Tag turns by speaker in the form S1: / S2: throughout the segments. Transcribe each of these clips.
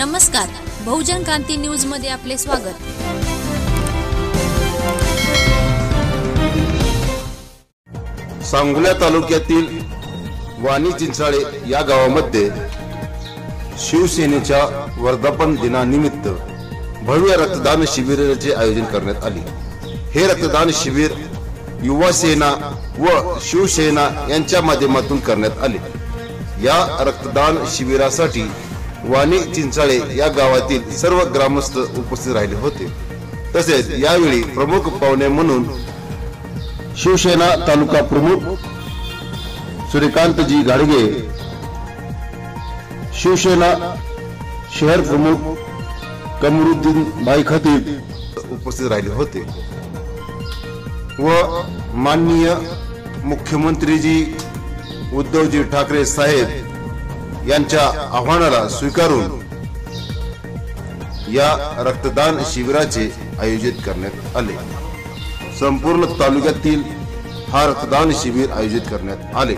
S1: नमस्कार, बहुजन क्रांती न्यूज मध्ये आपले स्वागत।
S2: सांगोला तालुक्यातील वाणी चिंचाळे या गावामध्ये शिवसेनेच्या वर्धापन दिनानिमित्त भव्य रक्तदान शिबिराचे आयोजन करण्यात आले। हे रक्तदान शिबिर युवा सेना व शिवसेना यांच्या माध्यमातून करण्यात आले। या रक्तदान शिबिरासाठी वाणी चिंचाळे या गावातील सर्व ग्रामस्थ उपस्थित राहिले होते। तसेच यावेळी प्रमुख पाहुणे म्हणून शिवसेना तालुका प्रमुख सूर्यकांतजी गाडगे, शिवसेना शहर प्रमुख कमरुद्दीन भाई खतीब उपस्थित राहिले होते व माननीय मुख्यमंत्रीजी उद्धवजी ठाकरे साहेब यांच्या आव्हानाला स्वीकारून या रक्तदान शिबिराचे आयोजित करण्यात आले। संपूर्ण तालुक्यातील हा रक्तदान शिबिर आयोजित करण्यात आले।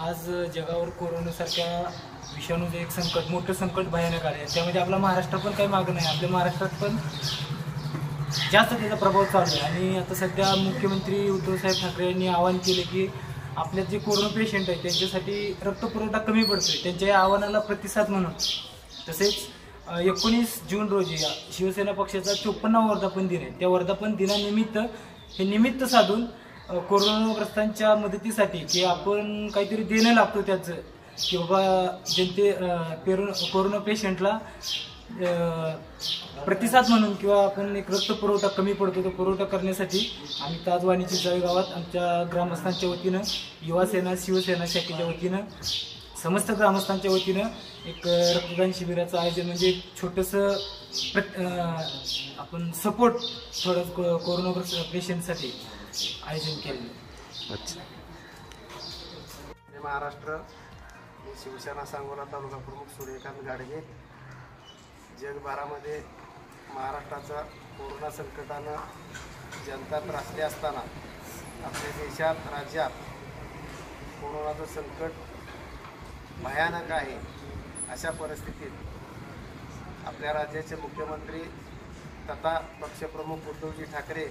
S3: आज जगावर कोरोनासारख्या विषाणूचं एक संकट, मोठं संकट भयानक आले। त्यामध्ये आपला महाराष्ट्र पण काही मागं नाही, आपल्या महाराष्ट्रात पण जास्त त्याचा प्रभाव चालू आहे। आणि आता सध्या मुख्यमंत्री उद्धवसाहेब ठाकरे यांनी आवाहन केले की आपल्यात जे कोरोना पेशंट आहेत त्यांच्यासाठी रक्तपुरवठा कमी पडतोय, त्यांच्या या आव्हानाला प्रतिसाद म्हणून तसेच 19 जून रोजी शिवसेना पक्षाचा 54वा वर्धापन दिन आहे। त्या वर्धापन दिनानिमित्त हे निमित्त साधून कोरोनाग्रस्तांच्या मदतीसाठी की आपण काहीतरी देणं लागतो त्याचं की बाबा कोरोना पेशंटला प्रतिसाद म्हणून किंवा आपण एक रक्त पुरवठा कमी पडतो तो पुरवठा करण्यासाठी आम्ही ताज वाणी चिंचाळे गावात आमच्या ग्रामस्थांच्या वतीनं, युवा सेना शिवसेना शाखेच्या वतीनं, समस्त ग्रामस्थांच्या वतीनं एक रक्तदान शिबिराचं आयोजन म्हणजे एक छोटंसं आपण सपोर्ट थोडं कोरोना पेशंटसाठी आयोजन केलं।
S2: अच्छा।
S4: महाराष्ट्र. मी शिवसेना सांगोला तालुका प्रमुख सूर्यकांत गाडगे. जगभरामध्ये महाराष्ट्राचा कोरोना संकटानं जनता त्रासली असताना आपल्या देशात राज्यात कोरोनाचं संकट भयानक आहे. अशा परिस्थितीत आपल्या राज्याचे मुख्यमंत्री तथा पक्षप्रमुख उद्धवजी ठाकरे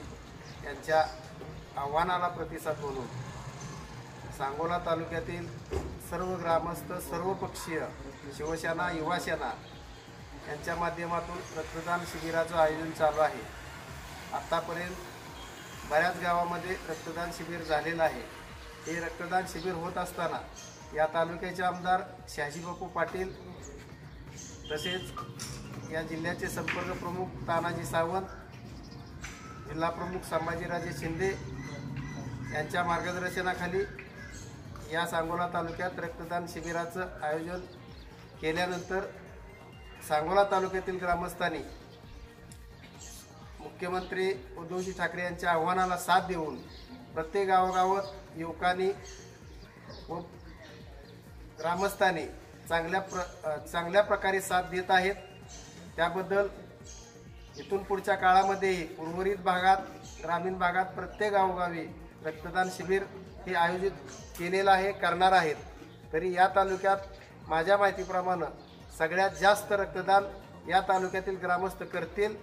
S4: यांच्या आव्हानाला प्रतिसाद म्हणून सांगोला तालुक्यातील सर्व ग्रामस्थ, सर्वपक्षीय, शिवसेना, युवासेना यांच्या माध्यमातून रक्तदान शिबिराचं आयोजन चालू आहे. आत्तापर्यंत बऱ्याच गावामध्ये रक्तदान शिबिर झालेलं आहे. हे रक्तदान शिबिर होत असताना या तालुक्याचे आमदार शहाजीबापू पाटील तसेच या जिल्ह्याचे संपर्क प्रमुख तानाजी सावंत, जिल्हा प्रमुख संभाजीराजे शिंदे यांच्या मार्गदर्शनाखाली या सांगोला तालुक्यात रक्तदान शिबिराचं आयोजन केल्यानंतर सांगोला तालुक्यातील ग्रामस्थांनी मुख्यमंत्री उद्धवजी ठाकरे यांच्या आव्हानाला साथ देऊन प्रत्येक गावागावात युवकांनी व ग्रामस्थांनी चांगल्या प्रकारे साथ देत आहेत. त्याबद्दल इथून पुढच्या काळामध्येही उर्वरित भागात, ग्रामीण भागात प्रत्येक गावोगावी रक्तदान शिबिर हे आयोजित केलेलं आहे, करणार आहेत. तरी या तालुक्यात माझ्या माहितीप्रमाणे सगळ्यात जास्त रक्तदान या तालुक्यातील ग्रामस्थ करतील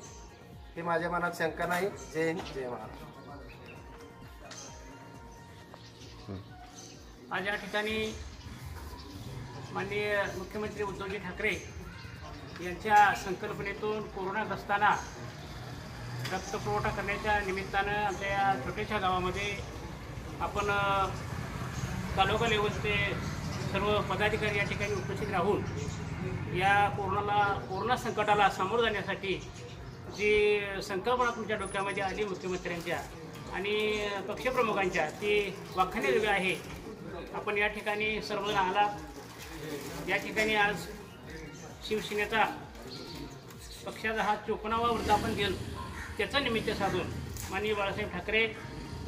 S4: हे माझ्या मनात शंका नाही. जय हिंद, जय महाराष्ट्र.
S5: आज या ठिकाणी माननीय मुख्यमंत्री उद्धवजी ठाकरे यांच्या संकल्पनेतून कोरोनाग्रस्तांना रक्तपुरवठा करण्याच्या निमित्तानं आमच्या या छोट्याशा गावामध्ये आपण तालुका लेवलचे सर्व पदाधिकारी या ठिकाणी उपस्थित राहून या कोरोना संकटाला सामोरं जाण्यासाठी जी संकल्पना तुमच्या डोक्यामध्ये आली मुख्यमंत्र्यांच्या आणि पक्षप्रमुखांच्या, ती वाखाणण्याजोगी आहे. आपण या ठिकाणी सर्वजण आलात. या ठिकाणी आज शिवसेनेचा पक्षाचा हा 54वा वर्धापन दिन त्याचं निमित्त साधून माननीय बाळासाहेब ठाकरे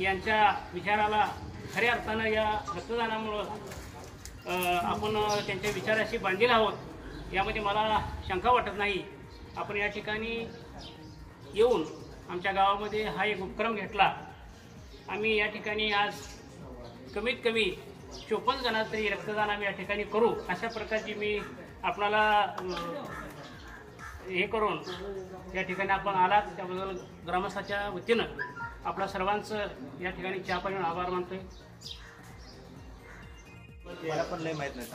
S5: यांच्या विचाराला खऱ्या अर्थानं या रक्तदानामुळं आपण त्यांच्या विचाराशी बांधील आहोत, यामध्ये मला शंका वाटत नाही. आपण या ठिकाणी येऊन आमच्या गावामध्ये हा एक उपक्रम घेतला. आम्ही या ठिकाणी आज कमीत कमी 54 जणांना तरी रक्तदान आम्ही या ठिकाणी करू, अशा प्रकारची मी आपल्याला हे करून या ठिकाणी आपण आलात त्याबद्दल ग्रामस्थाच्या वतीनं आपल्या सर्वांचं या ठिकाणी चहा पाणी आभार मानतोय.
S6: मला पण लय माहित नाही.